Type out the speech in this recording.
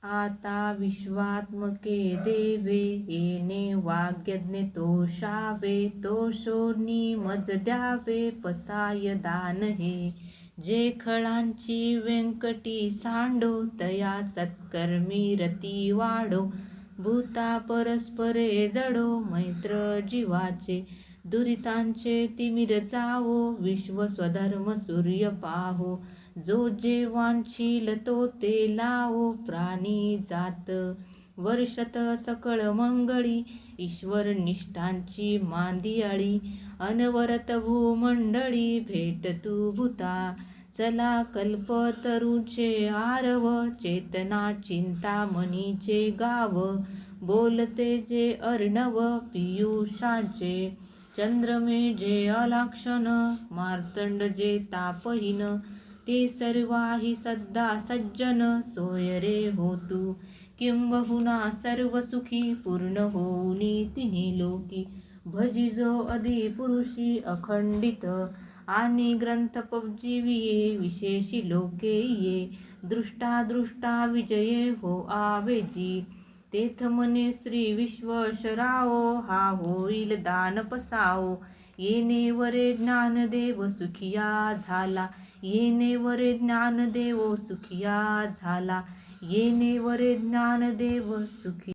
आता विश्वात्मके देवे येणे वाग्यज्ञ तोषावे तोषोनी मज द्यावे पसाय दान हे जे खळांची व्यंकटी सांडो तया सत्कर्मी रती वाढो भूता परस्परे जडो मैत्र जीवाचे दुरितांचे तिमिर जावो विश्व स्वधर्म सूर्य पाहो जो जे वांछील तो ते लावो प्राणी जात वर्षत सकळ मंगळी ईश्वर निष्ठांची मांदियाळी अनवरत भूमंडळी भेट तू भूता चला कल्पतरूचे आरव चेतना चिंतामणीचे गाव बोलते जे अर्णव पियुषाचे चंद्रमे जे अलाक्षण मार्तंड जे तापहीन ते सर्वाही सद्दा सज्जन सोय रे हो तू किंबहुना सर्व सुखी पूर्ण होऊनी तिन्ही लोकी भजिजो अधिपुरुषी अखंडित आणि ग्रंथ पबजीविये विशेषी लोके ये दृष्टा विजये हो आवेजी तेथ मने श्री विश्वेश्वराओ हा होईल दान पसाओ येणे वरे ज्ञानदेव सुखिया झाला येणे वरे ज्ञानदेव सुखिया झाला येणे वरे ज्ञानदेव सुखी